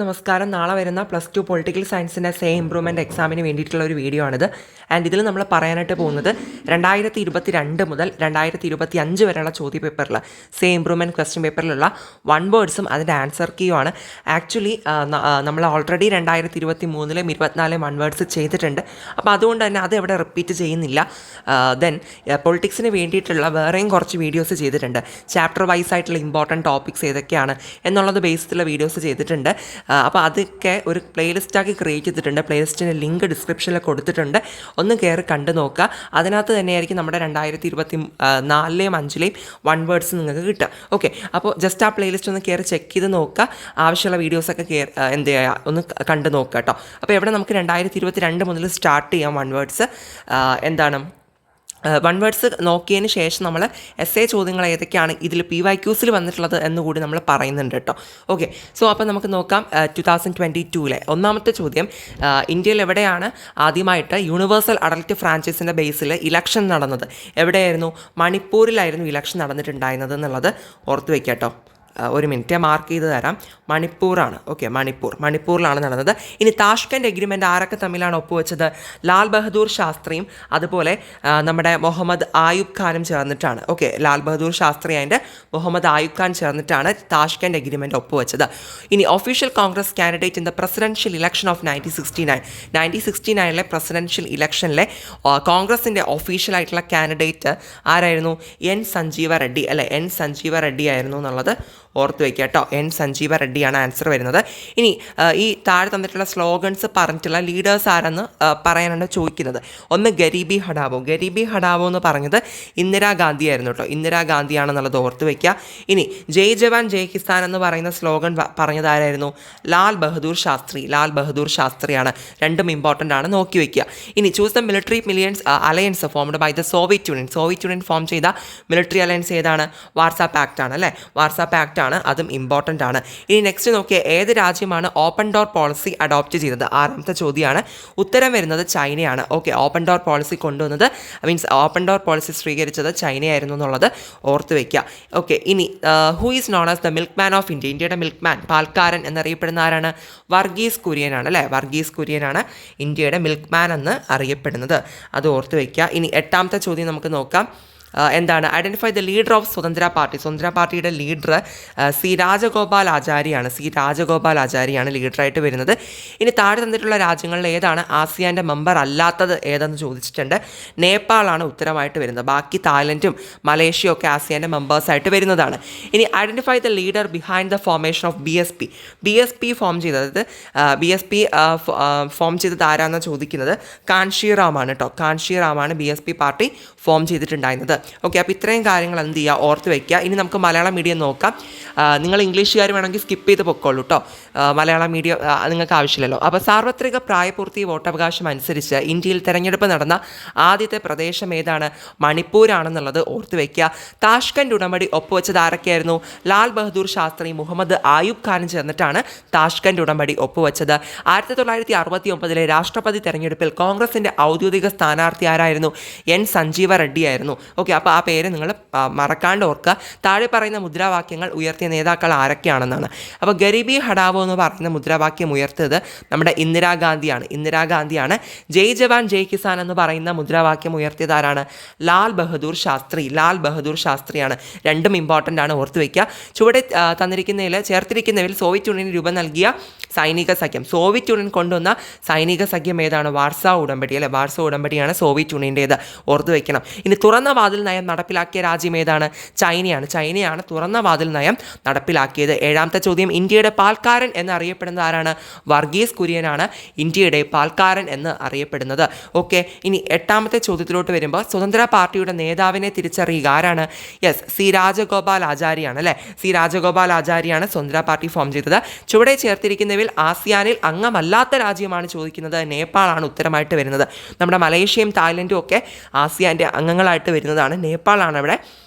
നമസ്കാരം. നാളെ വരുന്ന +2 പൊളിറ്റിക്കൽ സയൻസിൻ്റെ ഇംപ്രൂവ്മെൻറ്റ് എക്സാമിന് വേണ്ടിയിട്ടുള്ള ഒരു വീഡിയോ ആണിത്. ആൻഡ് ഇതിൽ നമ്മൾ പറയാനായിട്ട് പോകുന്നത് 2022 മുതൽ 2025 വരെയുള്ള ചോദ്യപേപ്പറിൽ ഇംപ്രൂവ്മെൻറ്റ് ക്വസ്റ്റ്യൻ പേപ്പറിലുള്ള 1 വേർഡ്സും അതിൻ്റെ ആൻസർ കീയുമാണ്. ആക്ച്വലി നമ്മൾ ഓൾറെഡി 2023 24 1 വേർഡ്സ് ചെയ്തിട്ടുണ്ട്. അപ്പോൾ അതുകൊണ്ട് തന്നെ അത് ഇവിടെ റിപ്പീറ്റ് ചെയ്യുന്നില്ല. ദെൻ പൊളിറ്റിക്സിന് വേണ്ടിയിട്ടുള്ള വേറെയും കുറച്ച് വീഡിയോസ് ചെയ്തിട്ടുണ്ട്. ചാപ്റ്റർ വൈസ് ആയിട്ടുള്ള ഇമ്പോർട്ടൻറ്റ് ടോപ്പിക്സ് ഏതൊക്കെയാണ് എന്നുള്ളത് ബേസിലുള്ള വീഡിയോസ് ചെയ്തിട്ടുണ്ട്. അപ്പോൾ അതൊക്കെ ഒരു പ്ലേലിസ്റ്റാക്കി ക്രിയേറ്റ് ചെയ്തിട്ടുണ്ട്. പ്ലേലിസ്റ്റിൻ്റെ ലിങ്ക് ഡിസ്ക്രിപ്ഷനിൽ കൊടുത്തിട്ടുണ്ട്. ഒന്ന് കയറി കണ്ടു നോക്കുക. അതിനകത്ത് തന്നെയായിരിക്കും നമ്മുടെ 2024 5 1 വേർഡ്സ് നിങ്ങൾക്ക് കിട്ടുക. ഓക്കെ, അപ്പോൾ ജസ്റ്റ് ആ പ്ലേലിസ്റ്റ് ഒന്ന് കയറി ചെക്ക് ചെയ്ത് നോക്കുക. ആവശ്യമുള്ള വീഡിയോസൊക്കെ എന്ത് ചെയ്യുക, ഒന്ന് കണ്ടു നോക്കുക കേട്ടോ. അപ്പോൾ ഇവിടെ നമുക്ക് 2022 മുതൽ സ്റ്റാർട്ട് ചെയ്യാം 1 വേർഡ്സ്. എന്താണ് 1 വേർഡ്സ് നോക്കിയതിന് ശേഷം നമ്മൾ എസ്സേ ചോദ്യങ്ങൾ ഏതൊക്കെയാണ് ഇതിൽ PYQs വന്നിട്ടുള്ളത് എന്നുകൂടി നമ്മൾ പറയുന്നുണ്ട് കേട്ടോ. ഓക്കെ, സോ അപ്പോൾ നമുക്ക് നോക്കാം. 2022 ഒന്നാമത്തെ ചോദ്യം, ഇന്ത്യയിൽ എവിടെയാണ് ആദ്യമായിട്ട് യൂണിവേഴ്സൽ അഡൽട്ട് ഫ്രാഞ്ചൈസിൻ്റെ ബേസിൽ ഇലക്ഷൻ നടന്നത്? എവിടെയായിരുന്നു? മണിപ്പൂരിലായിരുന്നു ഇലക്ഷൻ നടന്നിട്ടുണ്ടായിരുന്നത് എന്നുള്ളത് ഓർത്ത് വയ്ക്കുക കേട്ടോ. ഒരു മിനിറ്റ് മാർക്ക് ചെയ്ത് തരാം. മണിപ്പൂറാണ്. ഓക്കെ, മണിപ്പൂരിലാണ് നടന്നത്. ഇനി താഷ്കൻഡ് എഗ്രിമെൻ്റ് ആരൊക്കെ തമ്മിലാണ് ഒപ്പുവെച്ചത്? ലാൽ ബഹദൂർ ശാസ്ത്രിയും അതുപോലെ നമ്മുടെ മുഹമ്മദ് ആയൂബ് ഖാനും ചേർന്നിട്ടാണ്. ഓക്കെ, ലാൽ ബഹദൂർ ശാസ്ത്രി ആൻഡ് മുഹമ്മദ് ആയൂബ് ഖാൻ ചേർന്നിട്ടാണ് താഷ്കൻഡ് എഗ്രിമെൻ്റ് ഒപ്പുവെച്ചത്. ഇനി official Congress candidate in the presidential election of 1969 presidential ഇലക്ഷനിലെ കോൺഗ്രസിൻ്റെ ഒഫീഷ്യലായിട്ടുള്ള കാൻഡിഡേറ്റ് ആരായിരുന്നു? എൻ സഞ്ജീവ റെഡ്ഡി അല്ലേ? എൻ സഞ്ജീവ റെഡ്ഡി ആയിരുന്നു എന്നുള്ളത് ഓർത്ത് വയ്ക്കുക കേട്ടോ. എൻ സഞ്ജീവ റെഡ്ഡിയാണ് ആൻസർ വരുന്നത്. ഇനി ഈ താഴെ തന്നിട്ടുള്ള സ്ലോഗൻസ് പറഞ്ഞിട്ടുള്ള ലീഡേഴ്സ് ആരെന്ന് പറയാനാണ് ചോദിക്കുന്നത്. ഒന്ന് ഗരീബി ഹഠാവോ എന്ന് പറഞ്ഞത് ഇന്ദിരാഗാന്ധി ആയിരുന്നു കേട്ടോ. ഇന്ദിരാഗാന്ധിയാണെന്നുള്ളത് ഓർത്ത് വയ്ക്കുക. ഇനി ജയ് ജവാൻ ജയ് കിസാൻ എന്ന് പറയുന്ന സ്ലോഗൻ പറഞ്ഞത് ആരായിരുന്നു? ലാൽ ബഹദൂർ ശാസ്ത്രിയാണ്. രണ്ടും ഇമ്പോർട്ടൻ്റ് ആണ്, നോക്കി വയ്ക്കുക. ഇനി choose the military alliance formed by the Soviet Union form ചെയ്ത മിലിറ്ററി അലയൻസ് ഏതാണ്? വാർസാ പാക്റ്റ് ആണ് അല്ലേ? വാർസാ പാക്റ്റ് ആണ്, അതും ഇമ്പോർട്ടൻ്റ് ആണ്. ഇനി നെക്സ്റ്റ് നോക്കിയാൽ ഏത് രാജ്യമാണ് ഓപ്പൺ ഡോർ പോളിസി അഡോപ്റ്റ് ചെയ്തത്? ആറാമത്തെ ചോദ്യമാണ്. ഉത്തരം വരുന്നത് ചൈനയാണ്. ഓക്കെ, ഓപ്പൺ ഡോർ പോളിസി കൊണ്ടുവന്നത് ഓപ്പൺ ഡോർ പോളിസി സ്വീകരിച്ചത് ചൈനയായിരുന്നു എന്നുള്ളത് ഓർത്ത് വയ്ക്കുക. ഓക്കെ, ഇനി who is known as the milk man of India? ഇന്ത്യയുടെ മിൽക്ക് മാൻ, പാൽക്കാരൻ എന്നറിയപ്പെടുന്ന ആരാണ്? വർഗീസ് കുര്യനാണ് അല്ലേ? വർഗീസ് കുര്യനാണ് ഇന്ത്യയുടെ മിൽക്ക് മാൻ എന്ന് അറിയപ്പെടുന്നത്. അത് ഓർത്ത് വയ്ക്കുക. ഇനി എട്ടാമത്തെ ചോദ്യം നമുക്ക് നോക്കാം. എന്താണ്? ഐഡൻറ്റിഫൈ ദ ലീഡർ ഓഫ് സ്വതന്ത്ര പാർട്ടിയുടെ ലീഡർ സി രാജഗോപാൽ ആചാര്യാണ് ലീഡറായിട്ട് വരുന്നത്. ഇനി താഴെ തന്നിട്ടുള്ള രാജ്യങ്ങളിൽ ഏതാണ് ആസിയാൻ്റെ മെമ്പർ അല്ലാത്തത് ഏതെന്ന് ചോദിച്ചിട്ടുണ്ട്. നേപ്പാളാണ് ഉത്തരമായിട്ട് വരുന്നത്. ബാക്കി തായ്ലൻഡും മലേഷ്യയും ഒക്കെ ആസിയാൻ്റെ മെമ്പേഴ്സായിട്ട് വരുന്നതാണ്. ഇനി identify the leader behind the formation of BSP form ചെയ്തത് ഫോം ചെയ്തത് ആരാണെന്ന് ചോദിക്കുന്നത്. കാൻഷീറാമാണ് കേട്ടോ. കാൻഷീറാമാണ് BSP പാർട്ടി ഫോം ചെയ്തിട്ടുണ്ടായിരുന്നത്. ഓക്കെ, അപ്പോൾ ഇത്രയും കാര്യങ്ങൾ എന്ത് ചെയ്യുക, ഓർത്ത് വയ്ക്കുക. ഇനി നമുക്ക് മലയാളം മീഡിയം നോക്കാം. നിങ്ങൾ ഇംഗ്ലീഷുകാർ വേണമെങ്കിൽ സ്കിപ്പ് ചെയ്ത് പൊക്കോളൂ കേട്ടോ. മലയാളം മീഡിയം നിങ്ങൾക്ക് ആവശ്യമില്ലല്ലോ. അപ്പോൾ സാർവത്രിക പ്രായപൂർത്തി വോട്ടവകാശം അനുസരിച്ച് ഇന്ത്യയിൽ തെരഞ്ഞെടുപ്പ് നടന്ന ആദ്യത്തെ പ്രദേശം ഏതാണ്? മണിപ്പൂരാണെന്നുള്ളത് ഓർത്ത് വയ്ക്കുക. താഷ്കൻഡ് ഉടമ്പടി ഒപ്പുവെച്ചത് ആരൊക്കെയായിരുന്നു? ലാൽ ബഹദൂർ ശാസ്ത്രി മുഹമ്മദ് ആയൂബ് ഖാനും ചേർന്നിട്ടാണ് താഷ്കൻഡ് ഉടമ്പടി ഒപ്പുവെച്ചത്. 1969 രാഷ്ട്രപതി തെരഞ്ഞെടുപ്പിൽ കോൺഗ്രസിൻ്റെ ഔദ്യോഗിക സ്ഥാനാർത്ഥി ആരായിരുന്നു? എൻ സഞ്ജീവ റെഡ്ഡി ആയിരുന്നു. ഓക്കെ, അപ്പോൾ ആ പേര് നിങ്ങൾ മറക്കാണ്ട് ഓർക്കുക. താഴെ പറയുന്ന മുദ്രാവാക്യങ്ങൾ ഉയർത്തിയ നേതാക്കൾ ആരൊക്കെയാണെന്നാണ്. അപ്പോൾ ഗരീബി ഹഠാവോ എന്ന് പറയുന്ന മുദ്രാവാക്യം ഉയർത്തിയത് നമ്മുടെ ഇന്ദിരാഗാന്ധിയാണ്. ജയ് ജവാൻ ജയ് കിസാൻ എന്ന് പറയുന്ന മുദ്രാവാക്യം ഉയർത്തിയത് ആരാണ്? ലാൽ ബഹദൂർ ശാസ്ത്രിയാണ്. രണ്ടും ഇമ്പോർട്ടൻ്റ് ആണ്, ഓർത്ത് വയ്ക്കുക. ചുവടെ ചേർത്തിരിക്കുന്നതിൽ സോവിയറ്റ് യൂണിയന് രൂപം നൽകിയ സൈനിക സഖ്യം, സോവിയറ്റ് യൂണിയൻ കൊണ്ടുവന്ന സൈനിക സഖ്യം ഏതാണ്? വാർസാ ഉടമ്പടി അല്ലെ? വാർസാ ഉടമ്പടിയാണ് സോവിയറ്റ് യൂണിയൻ്റേത്, ഓർത്ത് വയ്ക്കണം. ഇനി തുറന്ന വാതിൽ നയം നടപ്പിലാക്കിയ രാജ്യം ഏതാണ്? ചൈനയാണ് തുറന്ന വാതിൽ നയം നടപ്പിലാക്കിയത്. ഏഴാമത്തെ ചോദ്യം, ഇന്ത്യയുടെ പാൽക്കാരൻ എന്നറിയപ്പെടുന്നത് ആരാണ്? വർഗീസ് കുര്യനാണ് ഇന്ത്യയുടെ പാൽക്കാരൻ എന്ന് അറിയപ്പെടുന്നത്. ഓക്കെ, ഇനി എട്ടാമത്തെ ചോദ്യത്തിലോട്ട് വരുമ്പോൾ സ്വതന്ത്ര പാർട്ടിയുടെ നേതാവിനെ തിരിച്ചറിയുക. ആരാണ്? യെസ്, സി രാജഗോപാൽ ആചാര്യാണ് അല്ലേ? സി രാജഗോപാൽ ആചാര്യാണ് സ്വതന്ത്ര പാർട്ടി ഫോം ചെയ്തത്. ചുവടെ ചേർത്തിരിക്കുന്നവയിൽ ആസിയാനിൽ അംഗമല്ലാത്ത രാജ്യമാണ് ചോദിക്കുന്നത്. നേപ്പാളാണ് ഉത്തരമായിട്ട് വരുന്നത്. നമ്മുടെ മലേഷ്യയും തായ്ലൻഡും ഒക്കെ ആസിയാൻ്റെ അംഗങ്ങളായിട്ട് വരുന്നതാണ്. നേപ്പാളാണ് ഇവിടെ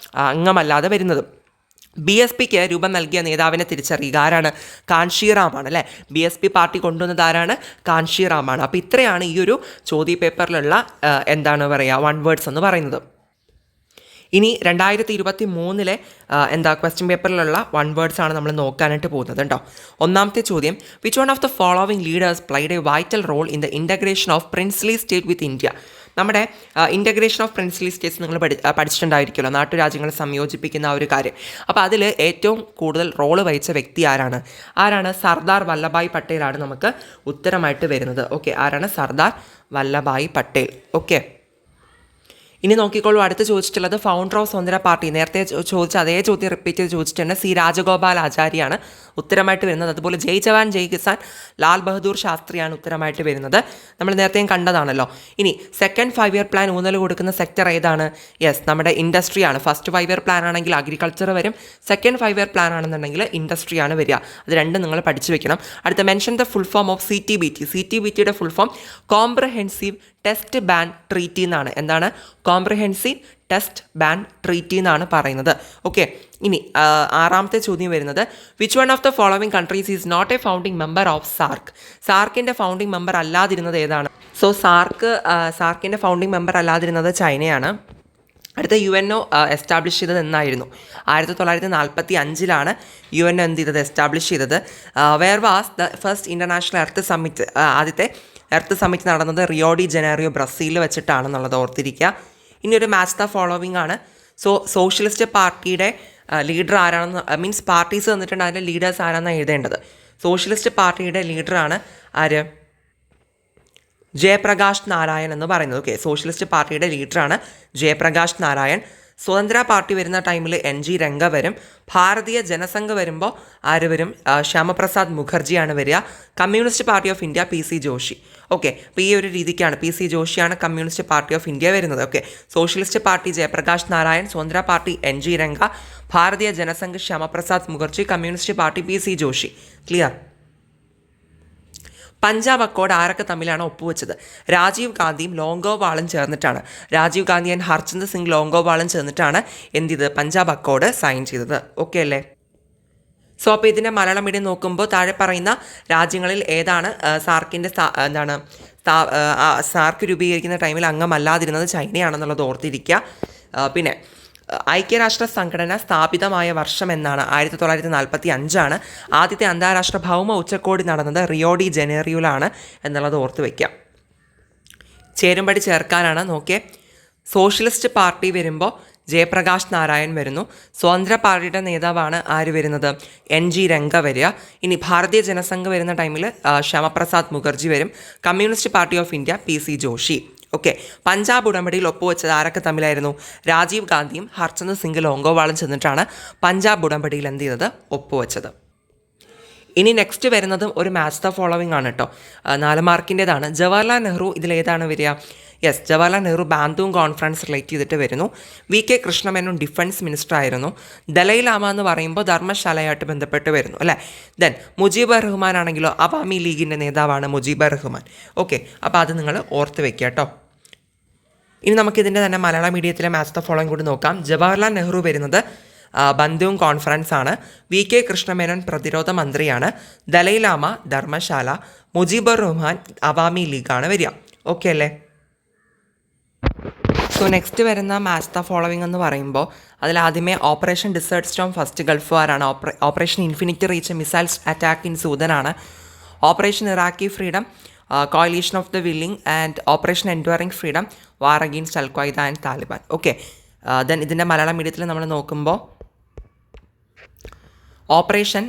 അംഗമല്ലാതെ വരുന്നത്. BSPക്ക് രൂപം നൽകിയ നേതാവിനെ തിരിച്ചറിയുക. ആരാണ്? കാൻഷീറാമാണ് അല്ലേ? BSP പാർട്ടി കൊണ്ടുവന്നത് ആരാണ്? കാൻഷീറാമാണ്. അപ്പോൾ ഇത്രയാണ് ഈ ഒരു ചോദ്യ പേപ്പറിലുള്ള 1 വേർഡ്സ് എന്ന് പറയുന്നത്. ഇനി 2023 ക്വസ്റ്റ്യൻ പേപ്പറിലുള്ള വൺ വേർഡ്സ് ആണ് നമ്മൾ നോക്കാനായിട്ട് പോകുന്നത് കേട്ടോ. ഒന്നാമത്തെ ചോദ്യം, which one of the following leaders played a vital role in the integration of princely state with India? നമ്മുടെ ഇൻ്റഗ്രേഷൻ ഓഫ് പ്രിൻസ്ലി സ്റ്റേറ്റ്സ് നിങ്ങൾ പഠിച്ചിട്ടുണ്ടായിരിക്കുമല്ലോ, നാട്ടുരാജ്യങ്ങളെ സംയോജിപ്പിക്കുന്ന ആ ഒരു കാര്യം. അപ്പോൾ അതിൽ ഏറ്റവും കൂടുതൽ റോള് വഹിച്ച വ്യക്തി ആരാണ്? സർദാർ വല്ലഭായ് പട്ടേലാണ് നമുക്ക് ഉത്തരമായിട്ട് വരുന്നത്. ഓക്കെ, ആരാണ്? സർദാർ വല്ലഭായ് പട്ടേൽ. ഓക്കെ, ഇനി നോക്കിക്കോളൂ, അടുത്ത് ചോദിച്ചിട്ടുള്ളത് ഫൗണ്ടർ ഓഫ് സ്വതന്ത്ര പാർട്ടി. നേരത്തെ ചോദിച്ച അതേ ചോദ്യം റിപ്പീറ്റ് ചെയ്ത് ചോദിച്ചിട്ടുണ്ട്. സി രാജഗോപാലാചാരിയാണ് ഉത്തരമായിട്ട് വരുന്നത്. അതുപോലെ ജയ് ജവാൻ ജയ് കിസാൻ ലാൽ ബഹദൂർ ശാസ്ത്രിയാണ് ഉത്തരമായിട്ട് വരുന്നത്. നമ്മൾ നേരത്തെയും കണ്ടതാണല്ലോ. ഇനി സെക്കൻഡ് 5 ഇയർ പ്ലാൻ ഊന്നൽ കൊടുക്കുന്ന സെക്ടർ ഏതാണ്? യെസ്, നമ്മുടെ ഇൻഡസ്ട്രിയാണ്. ഫസ്റ്റ് 5 ഇയർ പ്ലാൻ ആണെങ്കിൽ അഗ്രികൾച്ചർ വരും, സെക്കൻഡ് 5 ഇയർ പ്ലാൻ ആണെന്നുണ്ടെങ്കിൽ ഇൻഡസ്ട്രിയാണ് വരിക. അത് രണ്ടും നിങ്ങൾ പഠിച്ചു വെക്കണം. അടുത്ത mention the full form of CTBT. CTBTയുടെ full form comprehensive test ban treaty എന്നാണ്. എന്താണ്? കോംപ്രഹെൻസീവ് ടെസ്റ്റ് ബാൻ ട്രീറ്റി എന്നാണ് പറയുന്നത്. ഓക്കെ, ഇനി ആറാമത്തെ ചോദ്യം വരുന്നത്, which one of the following countries is not a founding member of SAARC? സാർക്കിൻ്റെ ഫൗണ്ടിങ് മെമ്പർ അല്ലാതിരുന്നത് ഏതാണ്? സോ സാർക്കിൻ്റെ ഫൗണ്ടിങ് മെമ്പർ അല്ലാതിരുന്നത് ചൈനയാണ്. അടുത്ത UNO എസ്റ്റാബ്ലിഷ് ചെയ്തത് എന്നായിരുന്നു? 1945 UNO എന്ത് ചെയ്തത്? എസ്റ്റാബ്ലിഷ് ചെയ്തത്. Where was the first international Earth Summit? ആദ്യത്തെ എർത്ത് സമ്മിറ്റ് നടന്നത് റിയോ ഡി ജനീറോ ബ്രസീലിൽ വെച്ചിട്ടാണെന്നുള്ളത് ഓർത്തിരിക്കുക. ഇനി ഒരു മാച്ച് ദ ഫോളോവിങ് ആണ്. സോഷ്യലിസ്റ്റ് പാർട്ടിയുടെ ലീഡർ ആരാണെന്ന്, മീൻസ് പാർട്ടീസ് തന്നിട്ടുണ്ട്, അതിൻ്റെ ലീഡേഴ്സ് ആരാണെന്നാണ് എഴുതേണ്ടത്. സോഷ്യലിസ്റ്റ് പാർട്ടിയുടെ ലീഡറാണ് ആര്? ജയപ്രകാശ് നാരായൺ എന്ന് പറയുന്നത്. ഓക്കെ, സോഷ്യലിസ്റ്റ് പാർട്ടിയുടെ ലീഡറാണ് ജയപ്രകാശ് നാരായൺ. സ്വതന്ത്ര പാർട്ടി വരുന്ന ടൈമിൽ NG രംഗ വരും. ഭാരതീയ ജനസംഘ് വരുമ്പോൾ ആര് വരും? ശ്യാമപ്രസാദ് മുഖർജിയാണ് വരിക. Communist party of India PC Joshi. Okay, അപ്പോൾ ഈ ഒരു രീതിക്കാണ് PC ജോഷിയാണ് കമ്മ്യൂണിസ്റ്റ് പാർട്ടി ഓഫ് ഇന്ത്യ വരുന്നത്. Okay, socialist party Jayaprakash Narayan, Swatantra party NG Ranga, Bharatiya Jana Sangh Shyama Prasad Mukherjee, communist party PC Joshi. Clear? Punjab accord ആരൊക്കെ തമ്മിലാണ് ഒപ്പുവെച്ചത്? രാജീവ് ഗാന്ധിയും ലോങ്കോവാളും ചേർന്നിട്ടാണ്. രാജീവ് ഗാന്ധി ആൻഡ് ഹർചന്ദ് സിംഗ് ലോങ്കോവാളും ചേർന്നിട്ടാണ് എന്ത് ചെയ്തത്? പഞ്ചാബ് അക്കോർഡ് സൈൻ ചെയ്തത്. ഓക്കെ അല്ലേ? സോ അപ്പോൾ ഇതിൻ്റെ മലയാളം മീഡിയം നോക്കുമ്പോൾ താഴെ പറയുന്ന രാജ്യങ്ങളിൽ ഏതാണ് സാർക്കിൻ്റെ സാർക്ക് രൂപീകരിക്കുന്ന ടൈമിൽ അംഗമല്ലാതിരുന്നത്? ചൈനയാണെന്നുള്ളത് ഓർത്തിരിക്കുക. പിന്നെ ഐക്യരാഷ്ട്ര സംഘടന സ്ഥാപിതമായ വർഷം എന്നാണ്? 1945. ആദ്യത്തെ അന്താരാഷ്ട്ര ഭൗമ ഉച്ചകോടി നടന്നത് റിയോ ഡി ജനീറോയിലാണ് എന്നുള്ളത് ഓർത്ത് വയ്ക്കാം. ചേരുംപടി ചേർക്കാനാണ്. നോക്കിയേ, സോഷ്യലിസ്റ്റ് പാർട്ടി വരുമ്പോൾ ജയപ്രകാശ് നാരായൺ വരുന്നു. സ്വതന്ത്ര പാർട്ടിയുടെ നേതാവാണ് ആര് വരുന്നത്? NG രംഗ വരിക. ഇനി ഭാരതീയ ജനസംഘ് വരുന്ന ടൈമിൽ ശ്യാമപ്രസാദ് മുഖർജി വരും. Communist party of India PC Joshi. Okay, Punjab ഉടമ്പടിയിൽ ഒപ്പുവെച്ചത് ആരൊക്കെ തമ്മിലായിരുന്നു? രാജീവ് ഗാന്ധിയും ഹർചന്ദ് സിംഗ് ലോങ്കോവാളും ചെന്നിട്ടാണ് പഞ്ചാബ് ഉടമ്പടിയിൽ എന്ത് ചെയ്തത്? ഒപ്പുവെച്ചത്. ഇനി നെക്സ്റ്റ് വരുന്നതും ഒരു മാച്ച് ദ ഫോളോവിങ് ആണ് കേട്ടോ. 4 മാർക്കിൻ്റെതാണ്. ജവഹർലാൽ നെഹ്റു ഇതിലേതാണ് വരിക? Yes, Jawaharlal Nehru Bandung conference relate ചെയ്തിട്ട് വരുന്നു. VK കൃഷ്ണമേനോൻ ഡിഫൻസ് മിനിസ്റ്റർ ആയിരുന്നു. ദലൈലാമ എന്ന് പറയുമ്പോൾ ധർമ്മശാലയായിട്ട് ബന്ധപ്പെട്ട് വരുന്നു അല്ലേ. ദെൻ മുജീബർ റഹ്മാൻ ആണെങ്കിലോ അവാമി ലീഗിൻ്റെ നേതാവാണ് മുജീബർ റഹ്മാൻ. ഓക്കെ, അപ്പോൾ അത് നിങ്ങൾ ഓർത്ത് വെക്കുക കേട്ടോ. ഇനി നമുക്കിതിൻ്റെ തന്നെ മലയാള മീഡിയത്തിലെ മാച്ച് ദ ഫോളോയിങ് കൂടി നോക്കാം. ജവഹർലാൽ നെഹ്റു വരുന്നത് ബന്ധുവും കോൺഫറൻസ് ആണ്. VK കൃഷ്ണമേനോൻ പ്രതിരോധ മന്ത്രിയാണ്. ദലൈലാമ ധർമ്മശാല, മുജീബർ റഹ്മാൻ അവാമി ലീഗാണ് വരിക. ഓക്കെ അല്ലേ? സോ നെക്സ്റ്റ് വരുന്ന മാച്ച് ദ ഫോളോവിങ് എന്ന് പറയുമ്പോൾ അതിലാദ്യമേ operation desert storm first gulf വാറാണ്. Operation infinity reach missiles attack in സൂദനാണ്. Operation Iraqi freedom, coalition of the willing and operation enduring freedom, war against al Qaeda and Taliban. Okay, then ഇതിൻ്റെ മലയാളം മീഡിയത്തിൽ നമ്മൾ നോക്കുമ്പോൾ operation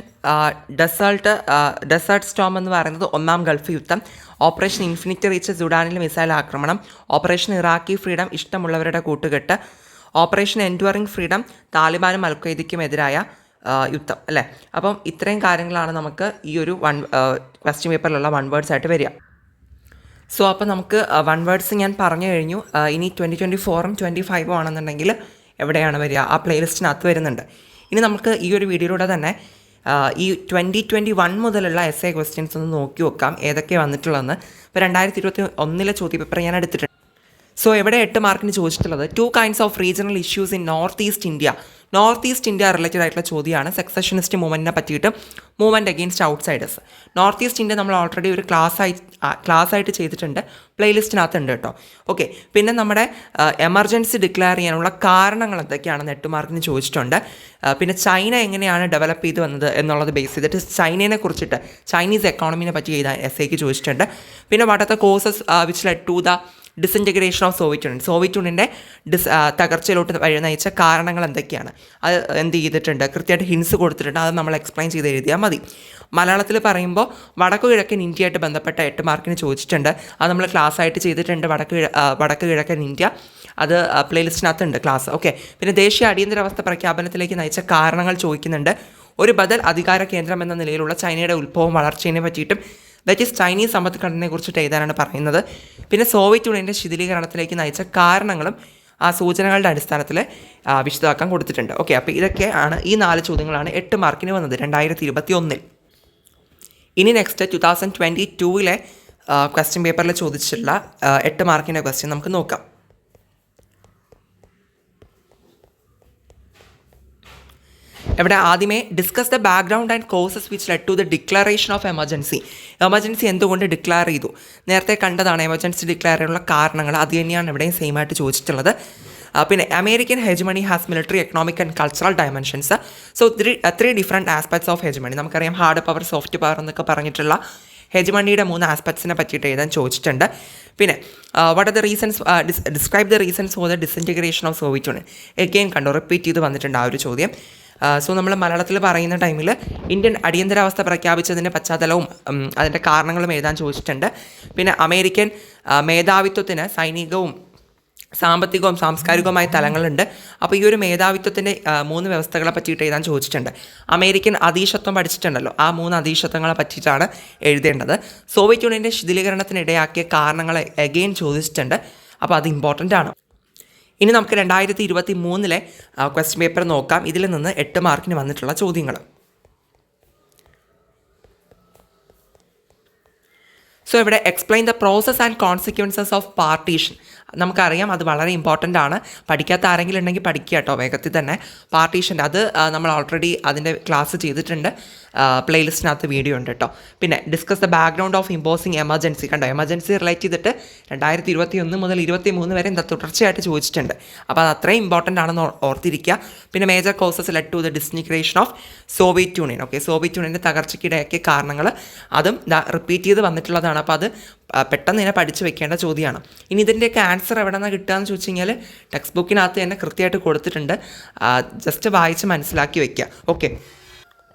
desert Storm എന്ന് പറയുന്നത് 1ാം Gulf യുദ്ധം. Operation infinity reach സുഡാനിലെ missile ആക്രമണം. Operation Iraqi freedom ഇഷ്ടമുള്ളവരുടെ കൂട്ടുകെട്ട്. ഓപ്പറേഷൻ എൻഡ്വറിംഗ് ഫ്രീഡം താലിബാനും അൽ ഖ്വയ്ദയ്ക്കും എതിരായ യുദ്ധം അല്ലേ. അപ്പം ഇത്രയും കാര്യങ്ങളാണ് നമുക്ക് ഈ ഒരു ക്വസ്റ്റ്യൻ പേപ്പറിലുള്ള വൺ വേർഡ്സ് ആയിട്ട് വരിക. സോ അപ്പോൾ നമുക്ക് വൺ വേർഡ്സ് ഞാൻ പറഞ്ഞു കഴിഞ്ഞു. ഇനി 2024 25 ആണെന്നുണ്ടെങ്കിൽ എവിടെയാണ് വരിക? ആ പ്ലേലിസ്റ്റിനകത്ത് വരുന്നുണ്ട്. ഇനി നമുക്ക് ഈ ഒരു വീഡിയോയിലൂടെ തന്നെ ഈ 2021 മുതലുള്ള essay ക്വസ്റ്റ്യൻസ് ഒന്ന് നോക്കി വെക്കാം ഏതൊക്കെ വന്നിട്ടുള്ളതെന്ന്. ഇപ്പോൾ 2021 ചോദ്യപേപ്പർ ഞാൻ എടുത്തിട്ടുണ്ട്. സോ എവിടെ 8 മാർക്കിന് ചോദിച്ചിട്ടുള്ളത് 2 kinds of regional issues in North East India north east India related ആയിട്ടുള്ള ചോദ്യമാണ്. സെക്സഷനിസ്റ്റ് മൂവ്മെൻറ്റിനെ പറ്റിയിട്ട് movement against outsiders. North east India നമ്മൾ ഓൾറെഡി ഒരു ക്ലാസ് ആയിട്ട് ചെയ്തിട്ടുണ്ട്, പ്ലേലിസ്റ്റിനകത്ത് ഉണ്ട് കേട്ടോ. ഓക്കെ, പിന്നെ നമ്മുടെ എമർജൻസി ഡിക്ലെയർ ചെയ്യാനുള്ള കാരണങ്ങൾ എന്തൊക്കെയാണെന്ന് 8 മാർക്കിന് ചോദിച്ചിട്ടുണ്ട്. പിന്നെ ചൈന എങ്ങനെയാണ് ഡെവലപ്പ് ചെയ്ത് വന്നത് എന്നുള്ളത് ബേസ് ചെയ്തിട്ട് ചൈനയെ കുറിച്ചിട്ട്, ചൈനീസ് എക്കോണമിനെ പറ്റി എഴുതാൻ എസ്സേക്ക് ചോദിച്ചിട്ടുണ്ട്. പിന്നെ what are the causes which led to the disintegration of Soviet Union, Soviet യൂണിയൻ്റെ തകർച്ചയിലോട്ട് വഴി നയിച്ച കാരണങ്ങൾ എന്തൊക്കെയാണ്, അത് എന്ത് ചെയ്തിട്ടുണ്ട്, കൃത്യമായിട്ട് ഹിൻസ് കൊടുത്തിട്ടുണ്ട്. അത് നമ്മൾ എക്സ്പ്ലെയിൻ ചെയ്ത് എഴുതിയാൽ മതി. മലയാളത്തിൽ പറയുമ്പോൾ വടക്കു കിഴക്കൻ ഇന്ത്യയായിട്ട് ബന്ധപ്പെട്ട 8 മാർക്കിന് ചോദിച്ചിട്ടുണ്ട്. അത് നമ്മൾ ക്ലാസ് ആയിട്ട് ചെയ്തിട്ടുണ്ട്, വടക്ക് കിഴക്കൻ ഇന്ത്യ. അത് പ്ലേലിസ്റ്റിനകത്തുണ്ട് ക്ലാസ്. ഓക്കെ, പിന്നെ ദേശീയ അടിയന്തരാവസ്ഥ പ്രഖ്യാപനത്തിലേക്ക് നയിച്ച കാരണങ്ങൾ ചോദിക്കുന്നുണ്ട്. ഒരു ബദൽ അധികാര കേന്ദ്രം എന്ന നിലയിലുള്ള ചൈനയുടെ ഉത്ഭവം വളർച്ചയെ പറ്റിയിട്ടും, ദാറ്റ് ഈസ് ചൈനീസ് സമ്പദ്ഘടനയെ കുറിച്ചിട്ട് എഴുതാനാണ് പറയുന്നത്. പിന്നെ സോവിയറ്റ് യൂണിയൻ്റെ ശിഥിലീകരണത്തിലേക്ക് നയിച്ച കാരണങ്ങളും ആ സൂചനകളുടെ അടിസ്ഥാനത്തിൽ വിശദമാക്കാൻ കൊടുത്തിട്ടുണ്ട്. ഓക്കെ, അപ്പോൾ ഇതൊക്കെയാണ് ഈ 4 ചോദ്യങ്ങളാണ് 8 മാർക്കിന് വന്നത് 2021. ഇനി നെക്സ്റ്റ് 2022 ക്വസ്റ്റ്യൻ പേപ്പറിൽ ചോദിച്ചിട്ടുള്ള 8 മാർക്കിൻ്റെ ക്വസ്റ്റ്യൻ നമുക്ക് നോക്കാം. ഇവിടെ ആദ്യമേ discuss the background and causes which led to the declaration of emergency. Emergency എന്തുകൊണ്ട് ഡിക്ലെയർ ചെയ്തു, നേരത്തെ കണ്ടതാണ് എമർജൻസി ഡിക്ലെയർ ചെയ്യാനുള്ള കാരണങ്ങൾ. അത് തന്നെയാണ് ഇവിടെയും സെയിം ആയിട്ട് ചോദിച്ചിട്ടുള്ളത്. പിന്നെ American hegemony has military, economic and cultural dimensions. So three different aspects of hegemony. നമുക്കറിയാം ഹാർഡ് പവർ, സോഫ്റ്റ് പവർ എന്നൊക്കെ പറഞ്ഞിട്ടുള്ള ഹെജമണിയുടെ 3 ആസ്പെക്ട്സിനെ പറ്റിയിട്ട് എഴുതാൻ ചോദിച്ചിട്ടുണ്ട്. പിന്നെ what are the reasons, describe the reasons for the disintegration of Soviet union. Again കണ്ടോ, repeat ചെയ്ത് വന്നിട്ടുണ്ട് ആ ഒരു ചോദ്യം. സോ നമ്മൾ മലയാളത്തിൽ പറയുന്ന ടൈമിൽ ഇന്ത്യൻ അടിയന്തരാവസ്ഥ പ്രഖ്യാപിച്ചതിൻ്റെ പശ്ചാത്തലവും അതിൻ്റെ കാരണങ്ങളും എഴുതാൻ ചോദിച്ചിട്ടുണ്ട്. പിന്നെ അമേരിക്കൻ മേധാവിത്വത്തിന് സൈനികവും സാമ്പത്തികവും സാംസ്കാരികവുമായ തലങ്ങളുണ്ട്. അപ്പോൾ ഈ ഒരു മേധാവിത്വത്തിൻ്റെ 3 വ്യവസ്ഥകളെ പറ്റിയിട്ട് എഴുതാൻ ചോദിച്ചിട്ടുണ്ട്. അമേരിക്കൻ അധീശത്വം പഠിച്ചിട്ടുണ്ടല്ലോ, ആ 3 അധീശത്വങ്ങളെ പറ്റിയിട്ടാണ് എഴുതേണ്ടത്. സോവിയറ്റ് യൂണിയൻ്റെ ശിഥിലീകരണത്തിനിടയാക്കിയ കാരണങ്ങൾ എഗെയിൻ ചോദിച്ചിട്ടുണ്ട്. അപ്പോൾ അത് ഇമ്പോർട്ടൻ്റ് ആണ്. ഇനി നമുക്ക് 2023 ക്വസ്റ്റ്യൻ പേപ്പർ നോക്കാം. ഇതിൽ നിന്ന് 8 മാർക്കിന് വന്നിട്ടുള്ള ചോദ്യങ്ങൾ. സോ ഇവിടെ explain the process and consequences of partition. നമുക്കറിയാം അത് വളരെ ഇമ്പോർട്ടൻ്റ് ആണ്. പഠിക്കാത്ത ആരെങ്കിലും ഉണ്ടെങ്കിൽ പഠിക്കുക കേട്ടോ, വേഗത്തിൽ തന്നെ. പാർട്ടീഷൻ അത് നമ്മൾ ഓൾറെഡി അതിൻ്റെ ക്ലാസ് ചെയ്തിട്ടുണ്ട്, പ്ലേലിസ്റ്റിനകത്ത് വീഡിയോ ഉണ്ട് കേട്ടോ. പിന്നെ discuss the background of imposing emergency. കണ്ടോ, എമർജൻസി റിലേറ്റ് ചെയ്തിട്ട് 2021 മുതൽ 2023 വരെ എന്താ തുടർച്ചയായിട്ട് ചോദിച്ചിട്ടുണ്ട്. അപ്പോൾ അത് അത്രയും ഇമ്പോർട്ടൻ്റ് ആണെന്ന് ഓർത്തിരിക്കുക. പിന്നെ major causes led to the disintegration of Soviet Union. Okay, Soviet യൂണിയൻ്റെ തകർച്ചയ്ക്കിടയാക്കിയ കാരണങ്ങൾ അതും റിപ്പീറ്റ് ചെയ്ത് വന്നിട്ടുള്ളതാണ്. അപ്പോൾ അത് പെട്ടെന്ന് തന്നെ പഠിച്ച് വെക്കേണ്ട ചോദ്യമാണ്. ഇനി ഇതിൻ്റെയൊക്കെ ആൻസർ എവിടെ നിന്നാണ് കിട്ടുകയെന്ന് ചോദിച്ചു കഴിഞ്ഞാൽ ടെക്സ്റ്റ് ബുക്കിനകത്ത് തന്നെ കൃത്യമായിട്ട് കൊടുത്തിട്ടുണ്ട്. ജസ്റ്റ് വായിച്ച് മനസ്സിലാക്കി വയ്ക്കുക. ഓക്കെ,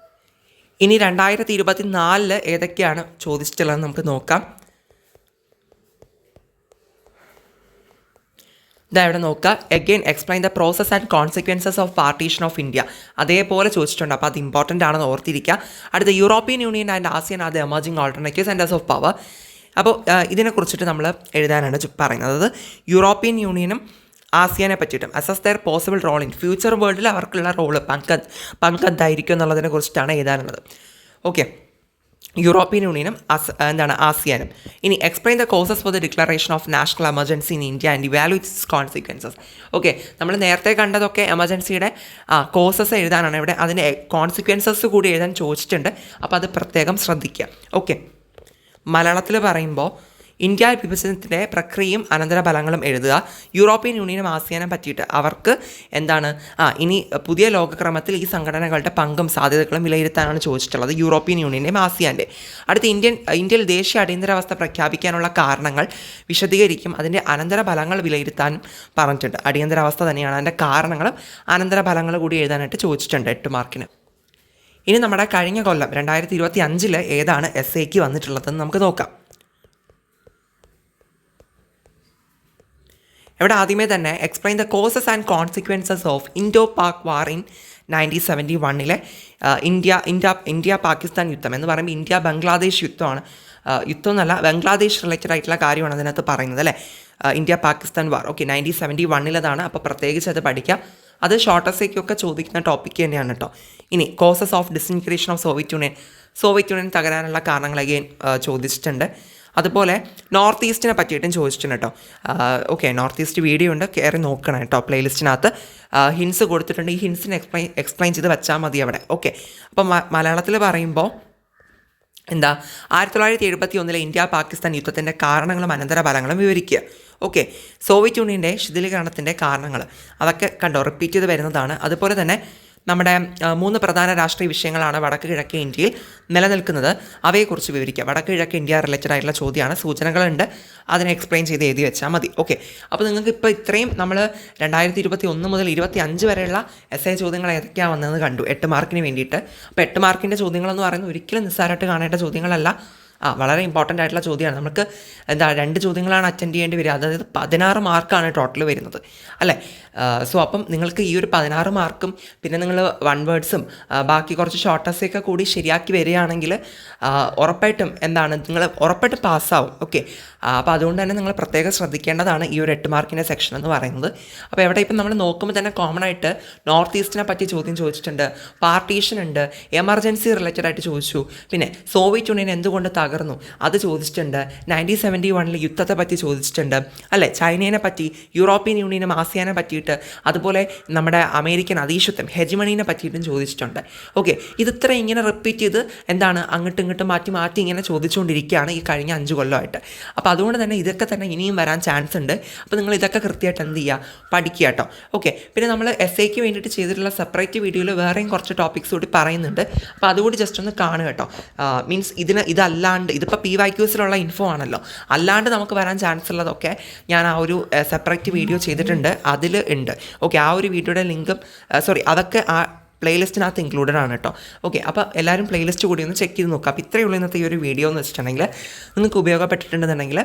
ഇനി 2024 ഏതൊക്കെയാണ് ചോദിച്ചിട്ടുള്ളതെന്ന് നമുക്ക് നോക്കാം. ഇതാ ഇവിടെ നോക്കുക. Again explain the process and consequences of partition of India. അതേപോലെ ചോദിച്ചിട്ടുണ്ട്. അപ്പോൾ അത് ഇമ്പോർട്ടൻ്റ് ആണെന്ന് ഓർത്തിരിക്കുക. അടുത്ത European union and ASEAN are the emerging alternative centres of power. അപ്പോൾ ഇതിനെക്കുറിച്ചിട്ട് നമ്മൾ എഴുതാനാണ് പറയുന്നത്. യൂറോപ്യൻ യൂണിയനും ആസിയാനെ പറ്റിയിട്ടും assess their possible role in future വേൾഡിൽ അവർക്കുള്ള റോള് പങ്കെന്തായിരിക്കും എന്നുള്ളതിനെ കുറിച്ചിട്ടാണ് എഴുതാനുള്ളത്. ഓക്കെ, യൂറോപ്യൻ യൂണിയനും ആസിയാനും. ഇനി explain the causes for the declaration of national emergency in India and evaluate it's consequences. Okay, നമ്മൾ നേരത്തെ കണ്ടതൊക്കെ എമർജൻസിയുടെ കോസസ് എഴുതാനാണ്. ഇവിടെ അതിൻ്റെ കോൺസിക്വൻസസ് കൂടി എഴുതാൻ ചോദിച്ചിട്ടുണ്ട്. അപ്പോൾ അത് പ്രത്യേകം ശ്രദ്ധിക്കുക. ഓക്കെ, മലയാളത്തിൽ പറയുമ്പോൾ ഇന്ത്യ വിഭജനത്തിൻ്റെ പ്രക്രിയയും അനന്തരഫലങ്ങളും എഴുതുക. യൂറോപ്യൻ യൂണിയനും ആസിയാനും പറ്റിയിട്ട് അവർക്ക് ഇനി പുതിയ ലോകക്രമത്തിൽ ഈ സംഘടനകളുടെ പങ്കും സാധ്യതകളും വിലയിരുത്താനാണ് ചോദിച്ചിട്ടുള്ളത്, യൂറോപ്യൻ യൂണിയൻ്റെയും ആസിയാൻ്റെ. അടുത്ത് ഇന്ത്യയിൽ ദേശീയ അടിയന്തരാവസ്ഥ പ്രഖ്യാപിക്കാനുള്ള കാരണങ്ങൾ വിശദീകരിക്കും. അതിൻ്റെ അനന്തരഫലങ്ങൾ വിലയിരുത്താനും പറഞ്ഞിട്ടുണ്ട്. അടിയന്തരാവസ്ഥ തന്നെയാണ്, അതിൻ്റെ കാരണങ്ങളും അനന്തരഫലങ്ങളും കൂടി എഴുതാനായിട്ട് ചോദിച്ചിട്ടുണ്ട് 8 മാർക്കിന്. ഇനി നമ്മുടെ കഴിഞ്ഞ കൊല്ലം 2025 ഏതാണ് എസ്സേക്ക് വന്നിട്ടുള്ളതെന്ന് നമുക്ക് നോക്കാം. ഇവിടെ ആദ്യമേ തന്നെ explain the causes and consequences of Indo Pak war in 1971 India Pakistan യുദ്ധം എന്ന് പറയുമ്പോൾ ഇന്ത്യ ബംഗ്ലാദേശ് യുദ്ധമാണ്. യുദ്ധം എന്നല്ല, ബംഗ്ലാദേശ് റിലേറ്റഡ് ആയിട്ടുള്ള കാര്യമാണ് അതിനകത്ത് പറയുന്നത് അല്ലേ. ഇന്ത്യ പാകിസ്ഥാൻ വാർ. ഓക്കെ, 1971 അപ്പോൾ പ്രത്യേകിച്ച് അത് പഠിക്കാം. അത് ഷോർട്ട് എസ്സേക്കൊക്കെ ചോദിക്കുന്ന ടോപ്പിക്ക് തന്നെയാണ് കേട്ടോ. ഇനി causes of disintegration of Soviet union തകരാനുള്ള കാരണങ്ങൾ അഗെയിൻ ചോദിച്ചിട്ടുണ്ട്. അതുപോലെ നോർത്ത് ഈസ്റ്റിനെ പറ്റിയിട്ടും ചോദിച്ചിട്ടുണ്ട് കേട്ടോ. ഓക്കെ, നോർത്ത് ഈസ്റ്റ് വീഡിയോ ഉണ്ട്, കയറി നോക്കണം കേട്ടോ. പ്ലേലിസ്റ്റിനകത്ത് ഹിൻസ് കൊടുത്തിട്ടുണ്ട്. ഈ ഹിൻസിന് എക്സ്പ്ലെയിൻ ചെയ്ത് വെച്ചാൽ മതി അവിടെ. ഓക്കെ, അപ്പം മലയാളത്തിൽ പറയുമ്പോൾ 1971 ഇന്ത്യ പാകിസ്ഥാൻ യുദ്ധത്തിൻ്റെ കാരണങ്ങളും അനന്തരഫലങ്ങളും വിവരിക്കുക. ഓക്കെ, സോവിയറ്റ് യൂണിയൻ്റെ ശിഥിലീകരണത്തിൻ്റെ കാരണങ്ങൾ അതൊക്കെ കണ്ടോ റിപ്പീറ്റ് ചെയ്ത് വരുന്നതാണ്. അതുപോലെ തന്നെ നമ്മുടെ 3 പ്രധാന രാഷ്ട്രീയ വിഷയങ്ങളാണ് വടക്ക് കിഴക്കേ ഇന്ത്യയിൽ നിലനിൽക്കുന്നത്, അവയെക്കുറിച്ച് വിവരിക്കുക. വടക്ക് കിഴക്കേ ഇന്ത്യ റിലേറ്റഡ് ആയിട്ടുള്ള ചോദ്യമാണ്, സൂചനകളുണ്ട്, അതിനെ എക്സ്പ്ലെയിൻ ചെയ്ത് എഴുതി വെച്ചാൽ മതി. ഓക്കെ, അപ്പോൾ നിങ്ങൾക്ക് ഇപ്പോൾ ഇത്രയും നമ്മൾ 2021 മുതൽ 2025 വരെയുള്ള എസ്ഐ ചോദ്യങ്ങൾ ഏതൊക്കെയാണ് വന്നതെന്ന് കണ്ടു 8 മാർക്കിന് വേണ്ടിയിട്ട്. അപ്പോൾ 8 മാർക്കിൻ്റെ ചോദ്യങ്ങളെന്ന് പറയുന്നത് ഒരിക്കലും നിസ്സാരമായിട്ട് കാണേണ്ട ചോദ്യങ്ങളല്ല, വളരെ ഇമ്പോർട്ടൻ്റ് ആയിട്ടുള്ള ചോദ്യമാണ്. നമുക്ക് 2 ചോദ്യങ്ങളാണ് അറ്റൻഡ് ചെയ്യേണ്ടി വരിക, അതായത് 16 മാർക്കാണ് ടോട്ടൽ വരുന്നത് അല്ലേ. സോ അപ്പം നിങ്ങൾക്ക് ഈ ഒരു 16 മാർക്കും പിന്നെ നിങ്ങൾ 1 വേർഡ്സും ബാക്കി കുറച്ച് ഷോർട്ട് എസ്സേയൊക്കെ കൂടി ശരിയാക്കി വരികയാണെങ്കിൽ ഉറപ്പായിട്ടും നിങ്ങൾ ഉറപ്പായിട്ടും പാസ്സാവും. ഓക്കെ, അപ്പോൾ അതുകൊണ്ട് തന്നെ നിങ്ങൾ പ്രത്യേകം ശ്രദ്ധിക്കേണ്ടതാണ് ഈ ഒരു 8 മാർക്കിൻ്റെ സെക്ഷൻ എന്ന് പറയുന്നത്. അപ്പോൾ എവിടെ ഇപ്പം നമ്മൾ നോക്കുമ്പോൾ തന്നെ കോമൺ ആയിട്ട് നോർത്ത് ഈസ്റ്റിനെ പറ്റി ചോദ്യം ചോദിച്ചിട്ടുണ്ട്, പാർട്ടീഷൻ ഉണ്ട്, എമർജൻസി റിലേറ്റഡ് ആയിട്ട് ചോദിച്ചു, പിന്നെ സോവിയറ്റ് യൂണിയൻ എന്തുകൊണ്ട് തകർന്നു അത് ചോദിച്ചിട്ടുണ്ട്, 1971 യുദ്ധത്തെ പറ്റി ചോദിച്ചിട്ടുണ്ട് അല്ലേ, ചൈനയെ പറ്റി, യൂറോപ്യൻ യൂണിയനും ആസിയാനെ പറ്റിയിട്ട്, അതുപോലെ നമ്മുടെ അമേരിക്കൻ അതീശത്വം ഹെജിമണീനെ പറ്റിയിട്ടും ചോദിച്ചിട്ടുണ്ട്. ഓക്കെ, ഇതിത്ര ഇങ്ങനെ റിപ്പീറ്റ് ചെയ്ത് അങ്ങോട്ടും ഇങ്ങോട്ടും മാറ്റി ഇങ്ങനെ ചോദിച്ചുകൊണ്ടിരിക്കുകയാണ് ഈ കഴിഞ്ഞ 5 കൊല്ലമായിട്ട്. അപ്പോൾ അതുകൊണ്ട് തന്നെ ഇതൊക്കെ തന്നെ ഇനിയും വരാൻ ചാൻസ് ഉണ്ട്. അപ്പോൾ നിങ്ങൾ ഇതൊക്കെ കൃത്യമായിട്ട് എന്ത് ചെയ്യുക, പഠിക്കുക കേട്ടോ. ഓക്കെ, പിന്നെ നമ്മൾ എസ്ഐക്ക് വേണ്ടിയിട്ട് ചെയ്തിട്ടുള്ള സെപ്പറേറ്റ് വീഡിയോയിൽ വേറെയും കുറച്ച് ടോപ്പിക്സ് കൂടി പറയുന്നുണ്ട്, അപ്പോൾ അതുകൂടി ജസ്റ്റ് ഒന്ന് കാണുക കേട്ടോ. മീൻസ് ഇതല്ലാണ്ട് ഇതിപ്പോൾ PYQസിലുള്ള ഇൻഫോ ആണല്ലോ, അല്ലാണ്ട് നമുക്ക് വരാൻ ചാൻസ് ഉള്ളതൊക്കെ ഞാൻ ആ ഒരു സെപ്പറേറ്റ് വീഡിയോ ചെയ്തിട്ടുണ്ട്, അതിൽ ഉണ്ട്. ഓക്കെ, ആ ഒരു വീഡിയോയുടെ ലിങ്കും അതൊക്കെ ആ പ്ലേലിസ്റ്റിനകത്ത് ഇൻക്ലൂഡഡ് ആണ് കേട്ടോ. ഓക്കെ, അപ്പോൾ എല്ലാവരും പ്ലേലിസ്റ്റ് കൂടി ഒന്ന് ചെക്ക് ചെയ്ത് നോക്കുക. അപ്പോൾ ഇത്രയേ ഉള്ളൂ ഇന്നത്തെ ഈ ഒരു വീഡിയോ എന്ന് വെച്ചിട്ടുണ്ടെങ്കിൽ. നിങ്ങൾക്ക് ഉപയോഗപ്പെട്ടിട്ടുണ്ടെന്നുണ്ടെങ്കിൽ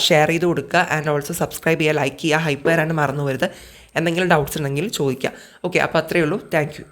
ഷെയർ ചെയ്ത് കൊടുക്കുക, ആൻഡ് ഓൾസോ സബ്സ്ക്രൈബ് ചെയ്യുക, ലൈക്ക് ചെയ്യുക, ഹൈപ്പ് വരാണ്ട് മറന്നു വരുത്. എന്തെങ്കിലും ഡൗട്ട്സ് ഉണ്ടെങ്കിൽ ചോദിക്കുക. ഓക്കെ, അപ്പോൾ അത്രയേ ഉള്ളൂ. Thank you.